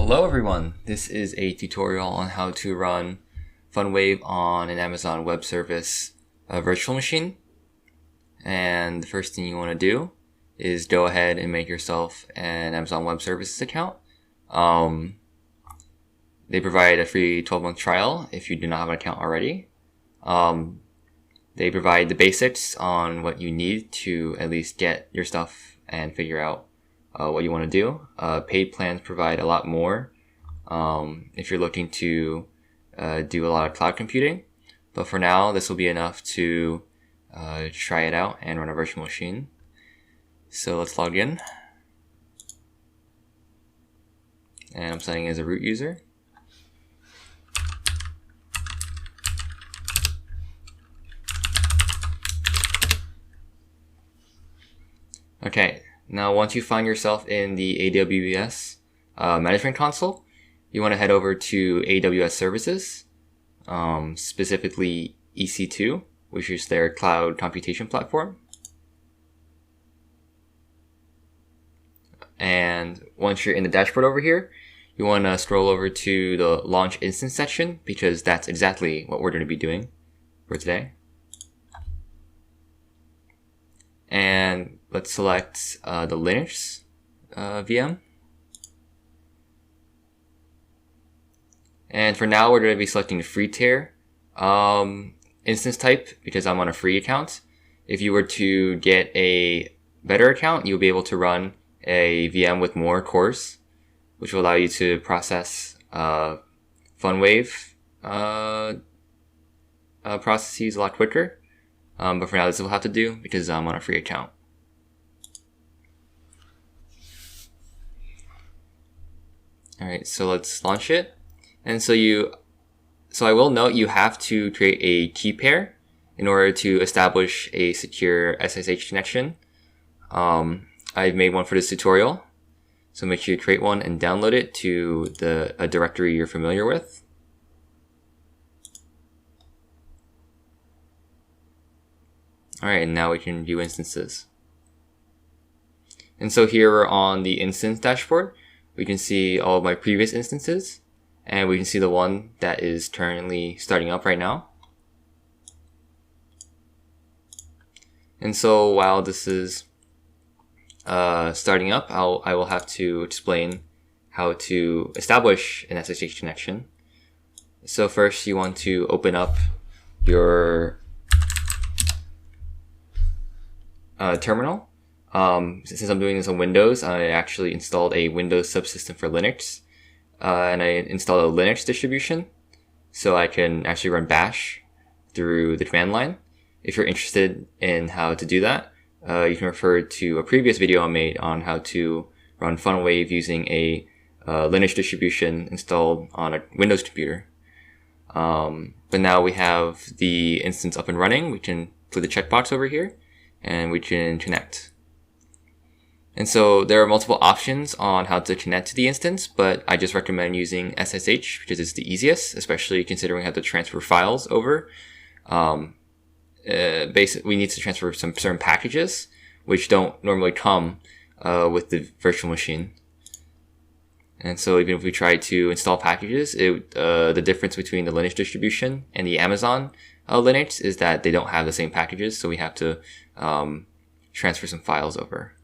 Hello everyone, this is a tutorial on how to run Funwave on an Amazon Web Service virtual machine. And the first thing you want to do is go ahead and make yourself an Amazon Web Services account. They provide a free 12-month trial if you do not have an account already. They provide the basics on what you need to at least get your stuff and figure out what you want to do. Paid plans provide a lot more if you're looking to do a lot of cloud computing. But for now, this will be enough to try it out and run a virtual machine. So let's log in. And I'm signing in as a root user. Okay, now once you find yourself in the AWS management console, you want to head over to AWS services, specifically EC2, which is their cloud computation platform. And once you're in the dashboard over here, you want to scroll over to the launch instance section, because that's exactly what we're going to be doing for today. And let's select the Linux VM. And for now, we're going to be selecting the free tier instance type because I'm on a free account. If you were to get a better account, you'll be able to run a VM with more cores, which will allow you to process Funwave processes a lot quicker. But for now, this will have to do because I'm on a free account. Alright, so let's launch it. And so I will note you have to create a key pair in order to establish a secure SSH connection. I've made one for this tutorial, so make sure you create one and download it to a directory you're familiar with. Alright, and now we can view instances. And so here we're on the instance dashboard. We can see all of my previous instances, and we can see the one that is currently starting up right now. And so while this is starting up, I will have to explain how to establish an SSH connection. So first you want to open up your terminal. Since I'm doing this on Windows, I actually installed a Windows subsystem for Linux, and I installed a Linux distribution, so I can actually run Bash through the command line. If you're interested in how to do that, you can refer to a previous video I made on how to run Funwave using a Linux distribution installed on a Windows computer. But now we have the instance up and running. We can click the checkbox over here, and we can connect. And so there are multiple options on how to connect to the instance, but I just recommend using SSH because it's the easiest, especially considering we have to transfer files over. Basically, we need to transfer some certain packages, which don't normally come with the virtual machine. And so even if we try to install packages, the difference between the Linux distribution and the Amazon Linux is that they don't have the same packages, so we have to transfer some files over.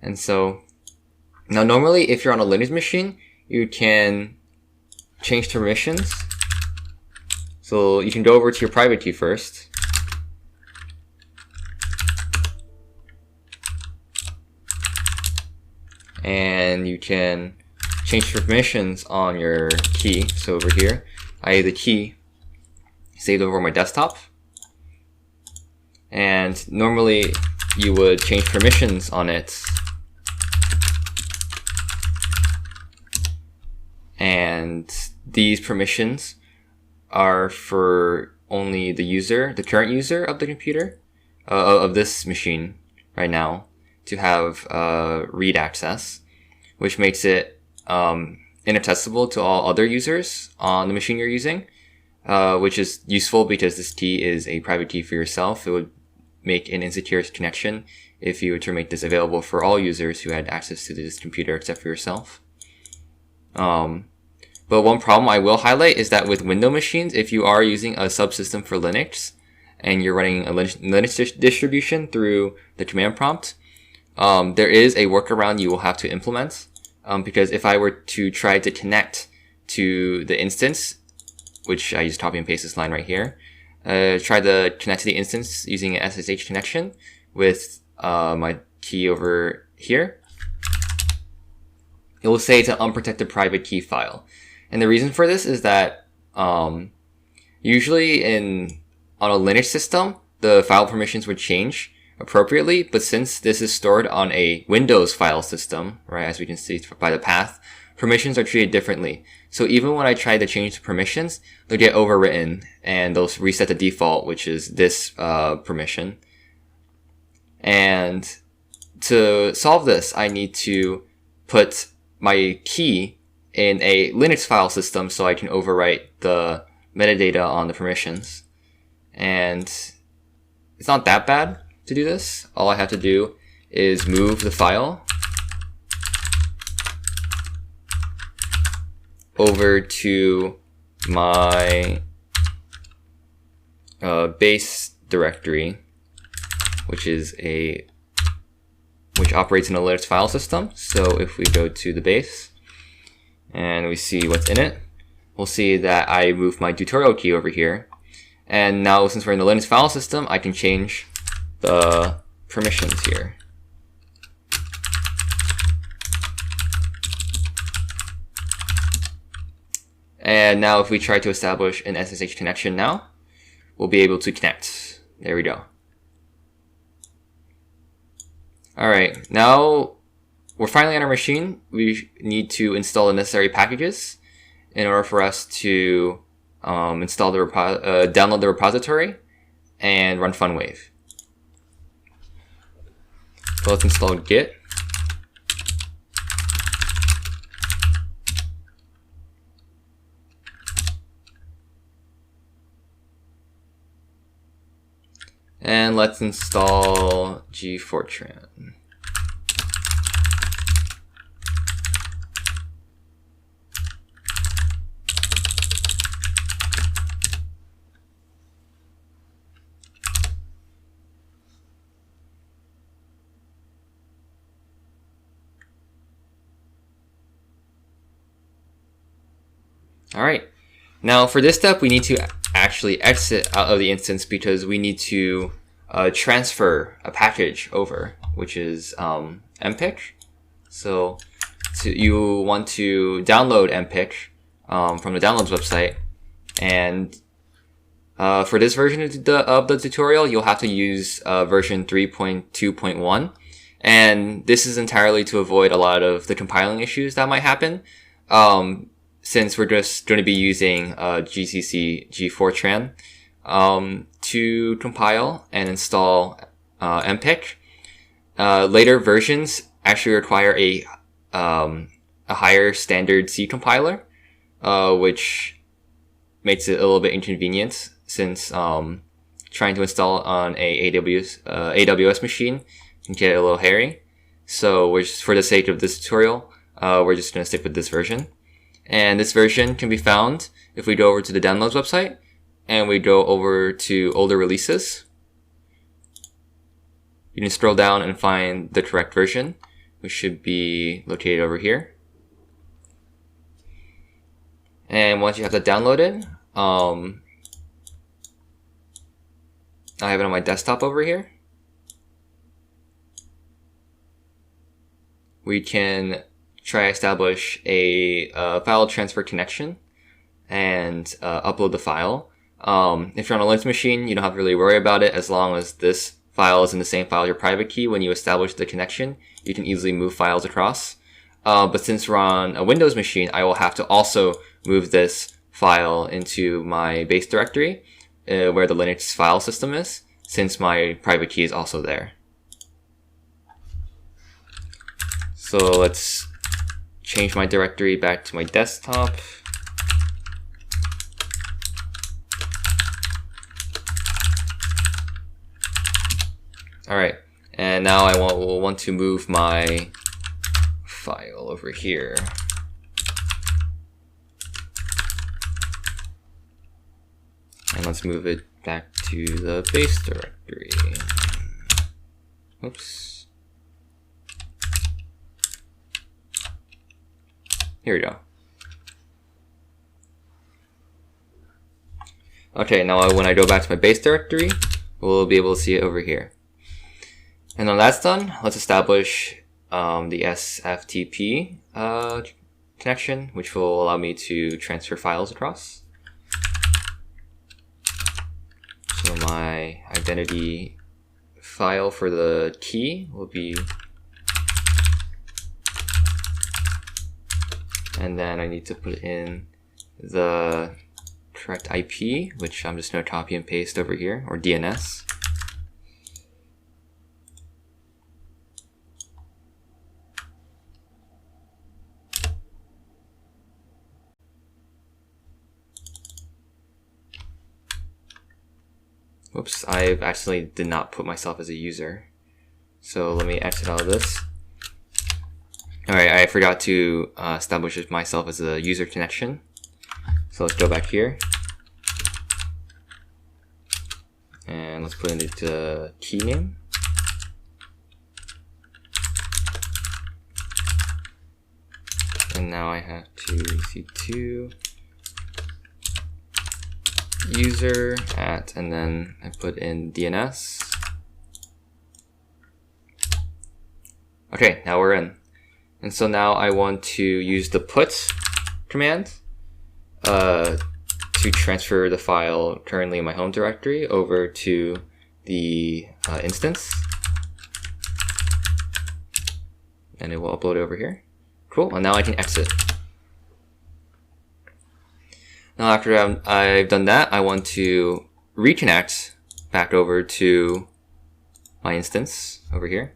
And so now normally if you're on a Linux machine, you can change permissions. So you can go over to your private key first. And you can change permissions on your key. So over here, I have the key saved over my desktop. And normally you would change permissions on it. And these permissions are for only the user, the current user of the computer, of this machine right now, to have read access, which makes it inaccessible to all other users on the machine you're using, which is useful because this key is a private key for yourself. It would make an insecure connection if you were to make this available for all users who had access to this computer except for yourself. But one problem I will highlight is that with Windows machines, if you are using a subsystem for Linux and you're running a Linux distribution through the command prompt, there is a workaround you will have to implement. Because if I were to try to connect to the instance, which I just copy and paste this line right here, try to connect to the instance using an SSH connection with my key over here, it will say it's an unprotected private key file. And the reason for this is that usually on a Linux system, the file permissions would change appropriately, but since this is stored on a Windows file system, right, as we can see by the path, permissions are treated differently. So even when I try to change the permissions, they'll get overwritten and they'll reset the default, which is this permission. And to solve this, I need to put my key in a Linux file system so I can overwrite the metadata on the permissions. And it's not that bad to do this. All I have to do is move the file over to my base directory, which operates in a Linux file system. So if we go to the base and we see what's in it, we'll see that I moved my tutorial key over here. And now since we're in the Linux file system, I can change the permissions here. And now if we try to establish an SSH connection now, we'll be able to connect. There we go. Alright, now we're finally on our machine. We need to install the necessary packages in order for us to install the download the repository and run Funwave. So let's install Git. And let's install G-Fortran. Alright, now for this step we need to actually exit out of the instance because we need to transfer a package over, which is mpeg. So you want to download mpeg from the downloads website, and for this version of the tutorial you'll have to use version 3.2.1, and this is entirely to avoid a lot of the compiling issues that might happen. Since we're just going to be using GCC G-Fortran to compile and install mpeg. Later versions actually require a higher standard C compiler, which makes it a little bit inconvenient since trying to install on a AWS machine can get a little hairy. So for the sake of this tutorial, we're just going to stick with this version. And this version can be found if we go over to the downloads website and we go over to older releases. You can scroll down and find the correct version, which should be located over here. And once you have that downloaded, I have it on my desktop over here. We can try establish a file transfer connection and upload the file. If you're on a Linux machine, you don't have to really worry about it. As long as this file is in the same file as your private key, when you establish the connection, you can easily move files across. But since we're on a Windows machine, I will have to also move this file into my base directory where the Linux file system is, since my private key is also there. So let's change my directory back to my desktop. Alright, and now I will want to move my file over here. let's move it back to the base directory. Oops. Here we go. Okay, now when I go back to my base directory, we'll be able to see it over here. And when that's done, let's establish the SFTP connection, which will allow me to transfer files across. So my identity file for the key will be, and then I need to put in the correct IP, which I'm just going to copy and paste over here, or DNS. Whoops, I've actually did not put myself as a user. So let me exit out of this. Alright, I forgot to establish myself as a user connection. So let's go back here. And let's put in the key name. And now I have to EC2 user at, and then I put in DNS. Okay, now we're in. And so now I want to use the put command to transfer the file currently in my home directory over to the instance. And it will upload over here. Cool, and now I can exit. Now after I've done that, I want to reconnect back over to my instance over here.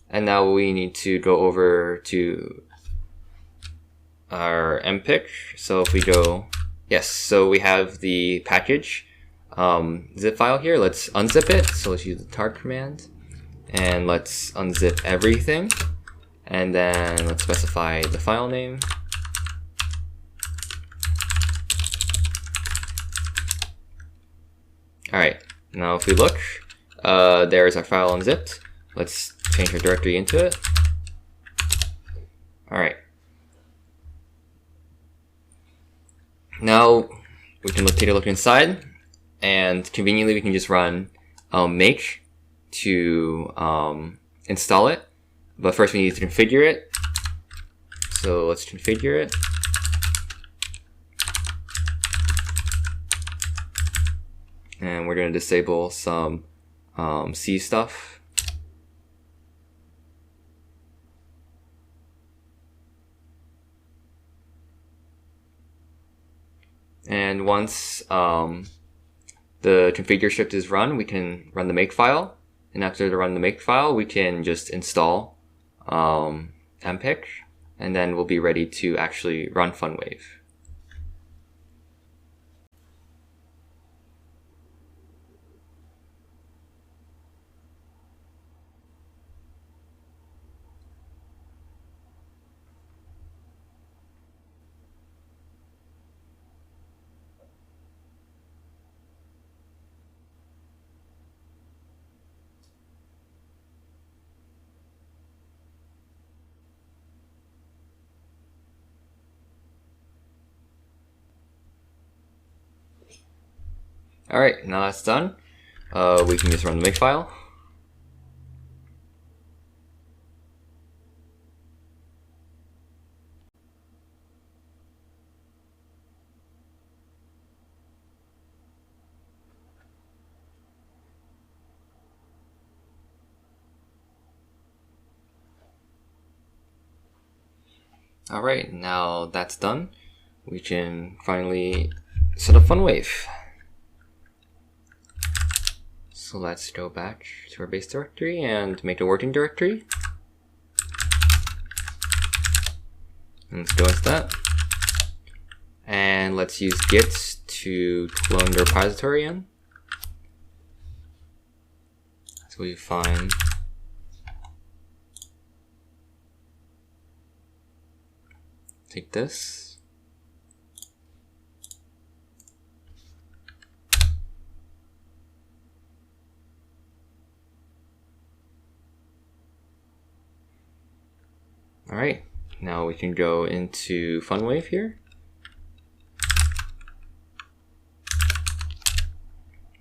And now we need to go over to our mpic. So if we go, yes, so we have the package zip file here. Let's unzip it. So let's use the tar command and let's unzip everything. And then let's specify the file name. Alright, now if we look, there's our file unzipped. Let's change our directory into it. Alright. Now we can take a look inside, and conveniently we can just run make to install it. But first we need to configure it. So let's configure it. And we're going to disable some C stuff. And once the configure script is run, we can run the make file. And after to run the make file, we can just install mpic, and then we'll be ready to actually run Funwave. Alright, now that's done. We can just run the make file. Alright, now that's done. We can finally set up Funwave. So let's go back to our base directory and make a working directory. And let's go into that. And let's use git to clone the repository in. So we find take this. All right, now we can go into Funwave here.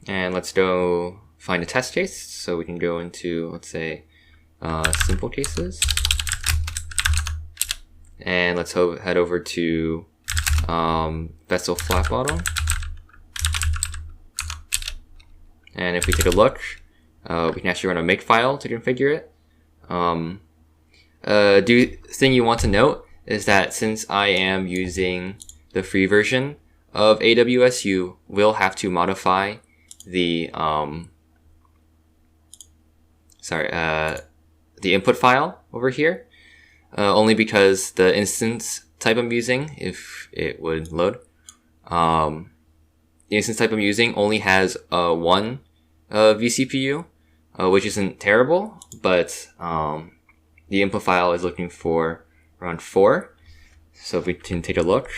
And let's go find a test case. So we can go into, let's say, simple cases. And let's head over to vessel flat bottom. And if we take a look, we can actually run a makefile to configure it. Thing you want to note is that since I am using the free version of AWS, you will have to modify the input file over here, only because the instance type I'm using, if it would load, the instance type I'm using only has one vCPU, which isn't terrible, but the input file is looking for around 4. So if we can take a look.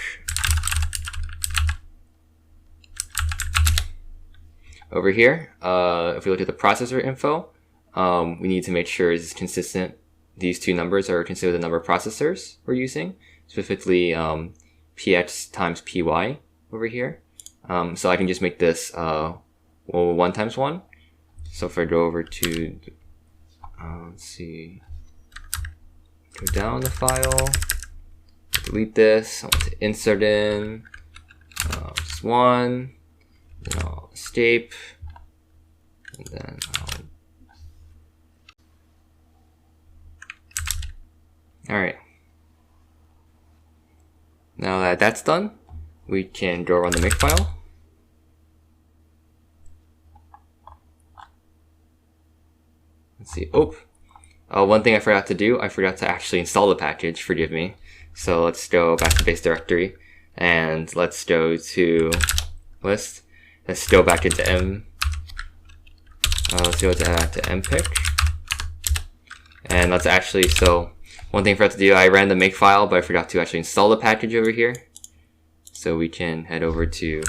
Over here, if we look at the processor info, we need to make sure it's consistent. These two numbers are considered the number of processors we're using, specifically px times py over here. So I can just make this 1 times 1. So if I go over to, let's see, go down the file, delete this, I want to insert in just 1. Then I'll escape, and then alright. Now that that's done, we can go run the makefile. Let's see. One thing I forgot to do, I forgot to actually install the package, forgive me. So let's go back to base directory, and let's go to list. Let's go back into let's go back to mpic. And let's actually, so one thing I forgot to do, I ran the makefile, but I forgot to actually install the package over here. So we can head over to,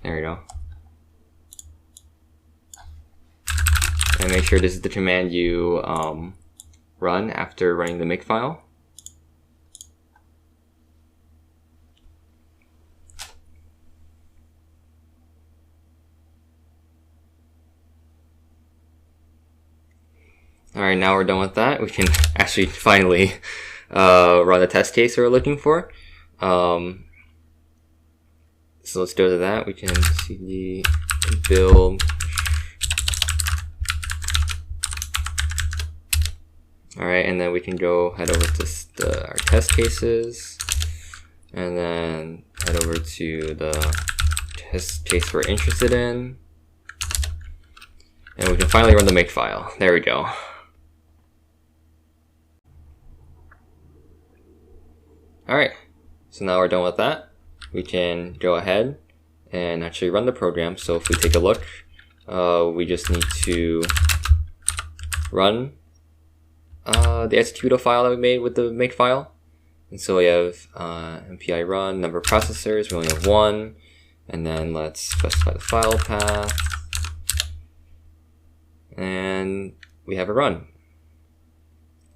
there we go. And make sure this is the command you run after running the makefile. Alright, now we're done with that. We can actually finally run the test case we're looking for. So let's go to that. We can cd build. Alright, and then we can go head over to our test cases, and then head over to the test case we're interested in, and we can finally run the makefile. There we go. Alright, so now we're done with that. We can go ahead and actually run the program. So if we take a look, we just need to run the executable file that we made with the makefile. And so we have mpi run, number of processors, we only have 1, and then let's specify the file path, and we have a run.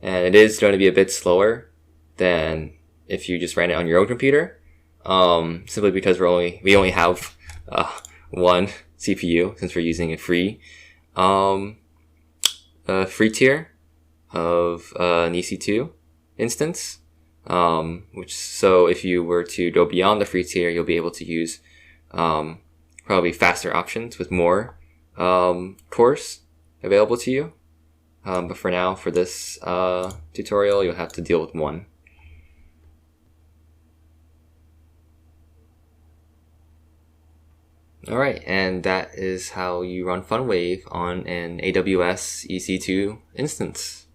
And it is going to be a bit slower than if you just ran it on your own computer, simply because we only have 1 CPU since we're using a free tier of an EC2 instance, so if you were to go beyond the free tier, you'll be able to use probably faster options with more cores available to you. But for now, for this tutorial, you'll have to deal with 1. Alright, and that is how you run Funwave on an AWS EC2 instance.